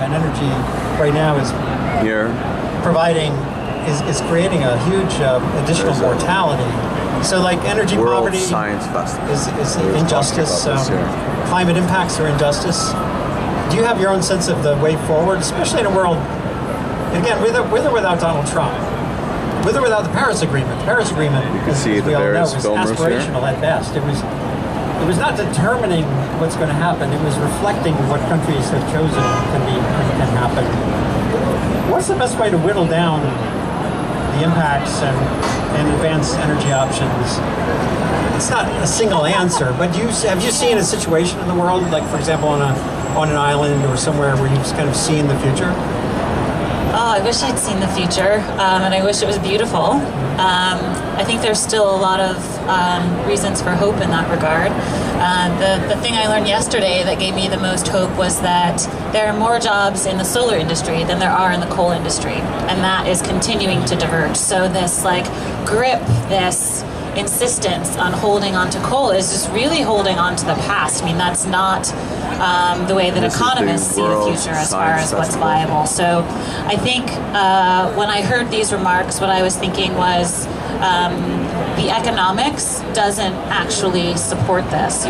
and energy right now is Here, providing is creating a huge additional There's a mortality. So like energy World poverty Science Festival. is We were injustice. talking about this here. Climate impacts are injustice. Do you have your own sense of the way forward, especially in a world, again, with or without Donald Trump, with or without the Paris Agreement? The Paris Agreement, You can as see the we all know, various was filmers here. aspirational at best. It was not determining what's going to happen. It was reflecting what countries have chosen can happen. What's the best way to whittle down the impacts and advance energy options? It's not a single answer, but have you seen a situation in the world, like for example on an island or somewhere where you've kind of seen the future? Oh, I wish I'd seen the future, and I wish it was beautiful. I think there's still a lot of reasons for hope in that regard. The thing I learned yesterday that gave me the most hope was that there are more jobs in the solar industry than there are in the coal industry, and that is continuing to diverge. So this grip, this insistence on holding on to coal is just really holding on to the past. I mean, that's not the way that This is the economists see the World future as far Science as what's Festival. viable. So I think when I heard these remarks, what I was thinking was the economics doesn't actually support this.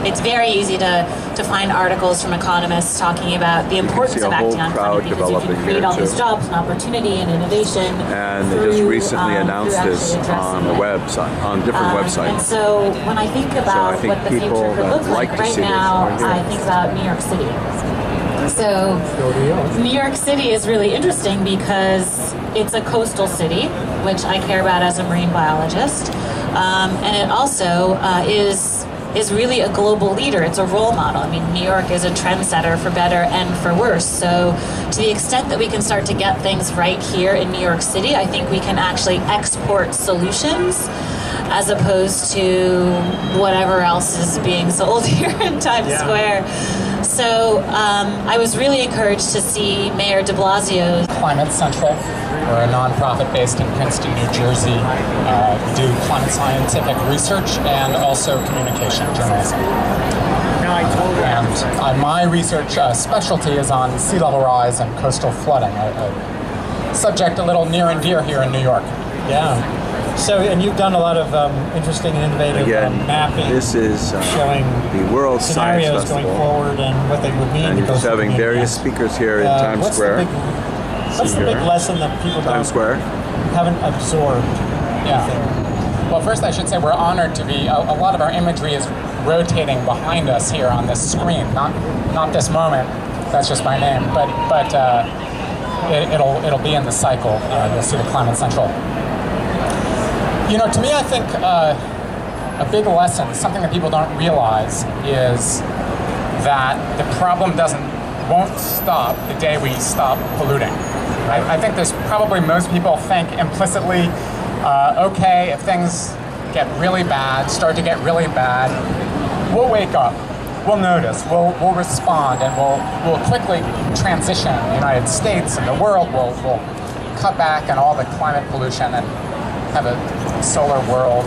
It's very easy to find articles from economists talking about the importance see a of whole acting on crowd climate because you developing can create here, all these too. jobs and opportunity and innovation. And they just through, recently through announced this actually on the addressing it. website, on different And websites. so when I think about I think what the people future could that look like like to right see this now, are here. I think about New York City. So New York City is really interesting because it's a coastal city, which I care about as a marine biologist, and it also is really a global leader. It's a role model. I mean, New York is a trendsetter for better and for worse. So to the extent that we can start to get things right here in New York City, I think we can actually export solutions as opposed to whatever else is being sold here in Times Square. So I was really encouraged to see Mayor de Blasio. Climate Central. We're a nonprofit based in Princeton, New Jersey. We do climate scientific research and also communication journalism. And my research specialty is on sea level rise and coastal flooding, a subject a little near and dear here in New York. Yeah. So, and you've done a lot of interesting and innovative Again, mapping, this is showing the World Science scenarios Festival. going forward and what they would mean. And to you're just coastal having various communities. speakers here in Times what's Square. What's the big lesson that people Times Square. haven't absorbed? Yeah. Well, first I should say we're honored to be, a lot of our imagery is rotating behind us here on this screen, not this moment, that's just my name, but it'll be in the cycle. You'll see the Climate Central. You know, to me, I think a big lesson, something that people don't realize, is that the problem won't stop the day we stop polluting. I think there's probably most people think implicitly, okay, if things get really bad, start to get really bad, we'll wake up, we'll notice, we'll respond, and we'll quickly transition the United States and the world. We'll cut back on all the climate pollution and have a solar world.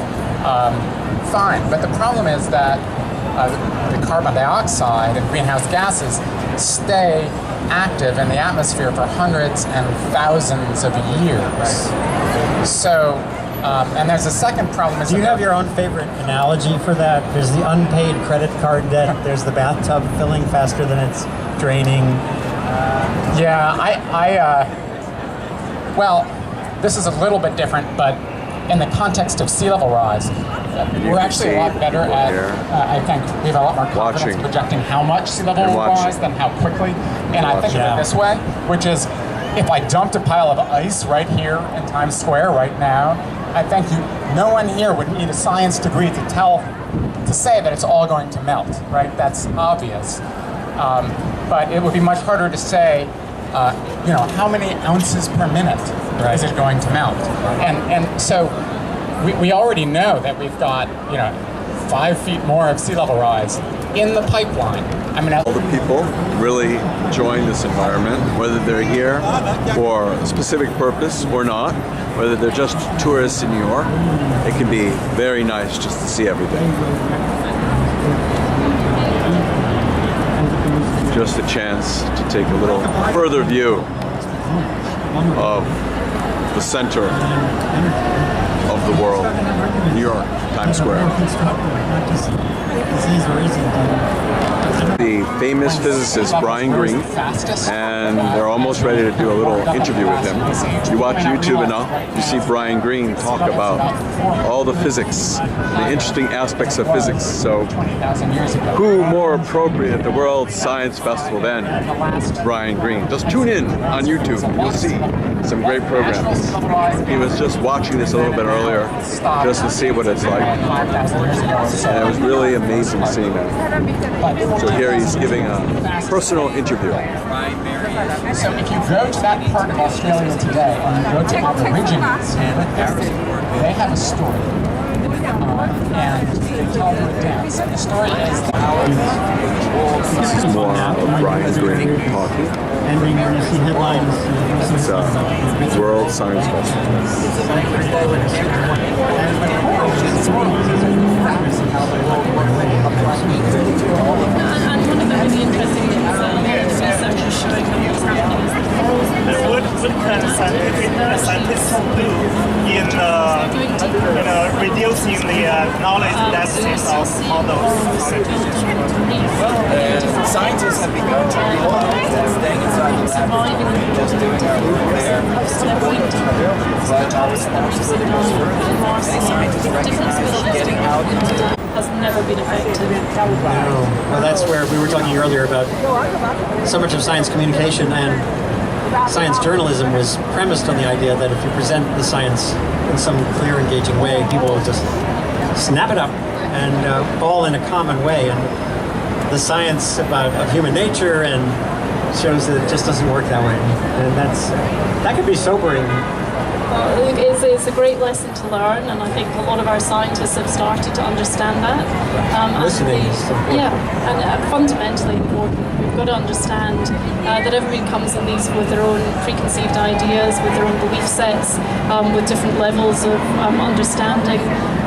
Fine, but the problem is that the carbon dioxide and greenhouse gases stay active in the atmosphere for hundreds and thousands of years. So, and there's a second problem. Do you have your own favorite analogy for that? There's the unpaid credit card debt. There's the bathtub filling faster than it's draining. Yeah, well, this is a little bit different, but in the context of sea level rise, we're actually a lot better at, I think, we have a lot more confidence projecting how much sea level will rise than how quickly. And I think of it this way, which is, if I dumped a pile of ice right here in Times Square right now, I think no one here would need a science degree to say that it's all going to melt, right? That's obvious. But it would be much harder to say, how many ounces per minute is it going to melt? And so we already know that we've got, 5 feet more of sea level rise in the pipeline. I mean, all the people really enjoying this environment, whether they're here for a specific purpose or not, whether they're just tourists in New York, it can be very nice just to see everything. just a chance to take a little further view of the center of the world, New York, Times Square. The famous physicist Brian Greene, and they're almost ready to do a little interview with him. You watch YouTube enough, you see Brian Greene talk about all the physics, the interesting aspects of physics. So who more appropriate, the World Science Festival, than Brian Greene? Just tune in on YouTube and you'll see some great programs. He was just watching this a little bit earlier just to see what it's like. And it was really amazing seeing that. So here he's giving a personal interview. So if you go to that part of Australia today and you go to Aborigines, they have a story. And they tell them a dance. And the story is This is more of Brian Greene talking. Ending where you see headlines. It's World Science Festival. And one of the really interesting things that research is showing what's happening is that What can scientists do in reducing the knowledge deficits of models? Scientists have begun to realize that staying inside the lab just doing their work there is still going to but many scientists recognize getting out into has never been effective. Well, that's where we were talking earlier about so much of science communication and science journalism was premised on the idea that if you present the science in some clear, engaging way, people will just snap it up and all in a common way. And the science of human nature and shows that it just doesn't work that way. And that could be sobering. It's a great lesson to learn, and I think a lot of our scientists have started to understand that. Listening is important. Yeah, and fundamentally important. We've got to understand that everybody comes in these with their own preconceived ideas, with their own belief sets, with different levels of understanding.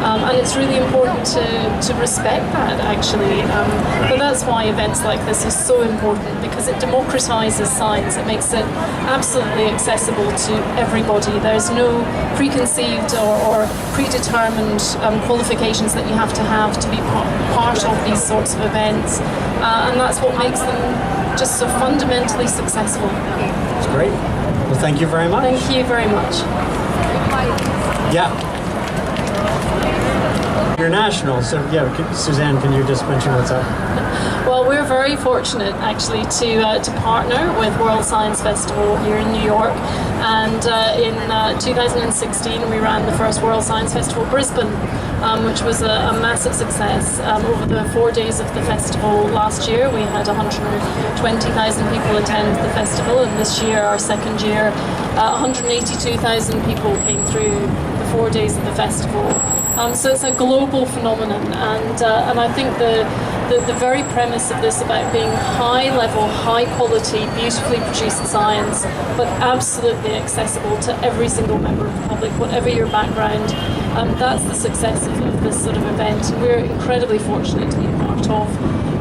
And it's really important to respect that, actually. But that's why events like this are so important, because it democratizes science. It makes it absolutely accessible to everybody. There's no preconceived or predetermined qualifications that you have to be part of these sorts of events. And that's what makes them just so fundamentally successful. It's great. Well, thank you very much. Thank you very much. Yeah. You're national, so yeah, Suzanne, can you just mention what's up? Well, we're very fortunate actually to partner with World Science Festival here in New York, and in 2016 we ran the first World Science Festival Brisbane, which was a massive success. Over the 4 days of the festival last year, we had 120,000 people attend the festival, and this year, our second year, 182,000 people came through the 4 days of the festival. So it's a global phenomenon, and I think the very premise of this about being high level, high quality, beautifully produced science, but absolutely accessible to every single member of the public, whatever your background, that's the success of this sort of event. And we're incredibly fortunate to be part of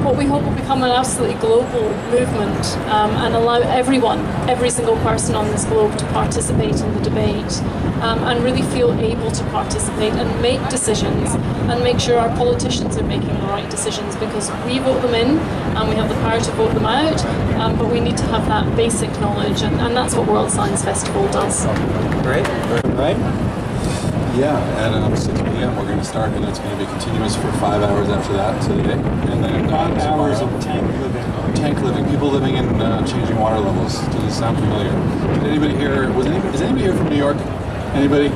what we hope will become an absolutely global movement, and allow everyone, every single person on this globe to participate in the debate, and really feel able to participate and make decisions and make sure our politicians are making the right decisions, because we vote them in and we have the power to vote them out, but we need to have that basic knowledge, and that's what World Science Festival does. Great. Right? Yeah, at 6 p.m. we're going to start, and it's going to be continuous for 5 hours after that today. And then 5 hours tomorrow. of tank living. Tank living, people living in changing water levels. Does this sound familiar? Did anybody here? Is anybody here from New York? Anybody?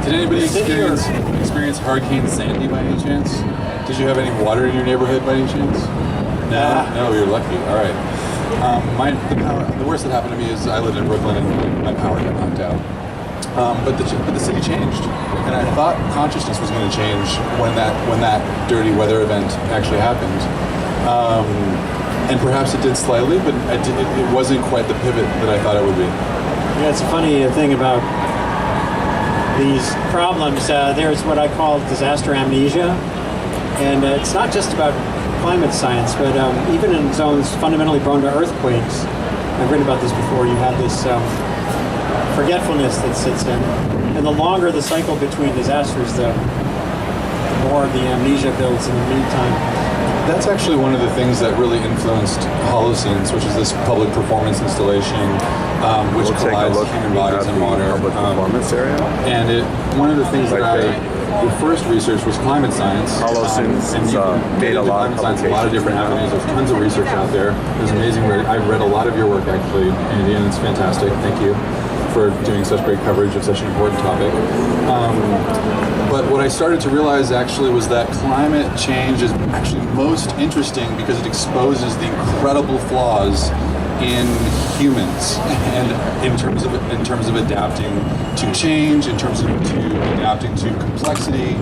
Did anybody experience Hurricane Sandy by any chance? Did you have any water in your neighborhood by any chance? No, you're lucky. All right. The worst that happened to me is I lived in Brooklyn and my power got knocked out. But the city changed, and I thought consciousness was going to change when that dirty weather event actually happened. And perhaps it did slightly, but it wasn't quite the pivot that I thought it would be. Yeah, it's a funny thing about these problems. There's what I call disaster amnesia, And it's not just about climate science, but even in zones fundamentally prone to earthquakes, I've written about this before, you have this forgetfulness that sits in. And the longer the cycle between disasters, the more the amnesia builds in the meantime. That's actually one of the things that really influenced Holoscenes, which is this public performance installation, which We'll take a collides look human bodies and water. Public performance area. And one of the things that Right I first researched was climate science. Holoscenes and you can made get a into lot of climate science in a lot of different avenues. There's tons of research out there. There's amazing. I've read a lot of your work actually, Andy, and it's fantastic. Thank you for doing such great coverage of such an important topic. But what I started to realize actually was that climate change is actually most interesting because it exposes the incredible flaws in humans, and in terms of adapting to change, in terms of adapting to complexity,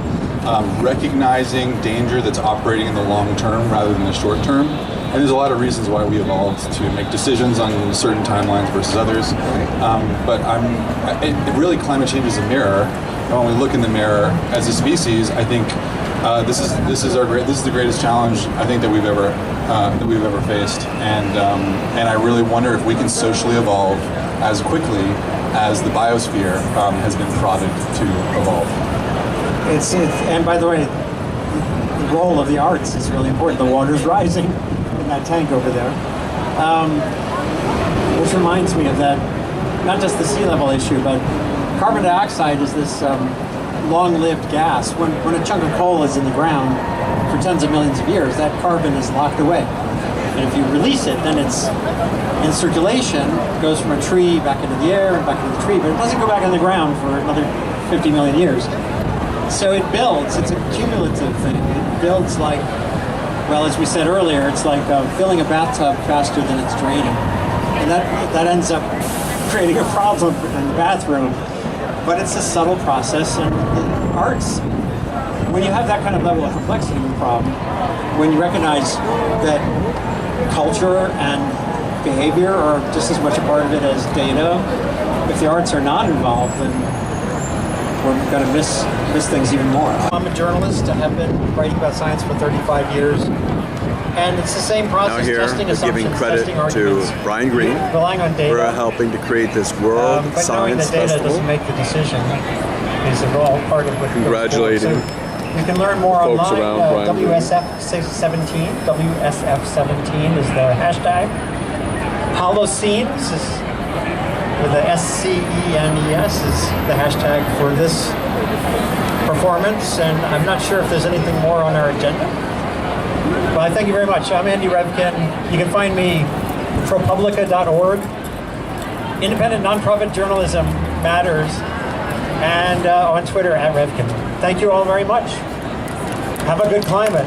recognizing danger that's operating in the long term rather than the short term. And there's a lot of reasons why we evolved to make decisions on certain timelines versus others. But it really, climate change is a mirror. And when we look in the mirror as a species, I think this is the greatest challenge I think that we've ever faced. And I really wonder if we can socially evolve as quickly as the biosphere has been prodded to evolve. And by the way, the role of the arts is really important. The water's rising in that tank over there. Which reminds me of that, not just the sea level issue, but carbon dioxide is this long-lived gas. When a chunk of coal is in the ground for tens of millions of years, that carbon is locked away. And if you release it, then it's in circulation, goes from a tree back into the air and back into the tree, but it doesn't go back in the ground for another 50 million years. So it builds, it's a cumulative thing. It builds like, well, as we said earlier, it's like filling a bathtub faster than it's draining. And that ends up creating a problem in the bathroom. But it's a subtle process, and the arts, when you have that kind of level of complexity in the problem, when you recognize that culture and behavior are just as much a part of it as data, if the arts are not involved, then we're going to miss things even more. I'm a journalist. I have been writing about science for 35 years. And it's the same process, Now here, testing we're assumptions, giving credit testing arguments, to Brian Greene relying on data. for helping to create this World but knowing Science that data Festival. doesn't make the decision is all part of what Congratulating goes forward. So you can learn more folks online. around Brian Greene. WSF17 is the hashtag. Holoscenes is with the SCENES is the hashtag for this performance, and I'm not sure if there's anything more on our agenda. But thank you very much. I'm Andy Revkin. You can find me ProPublica.org. Independent nonprofit journalism matters, and on Twitter @Revkin. Thank you all very much. Have a good climate.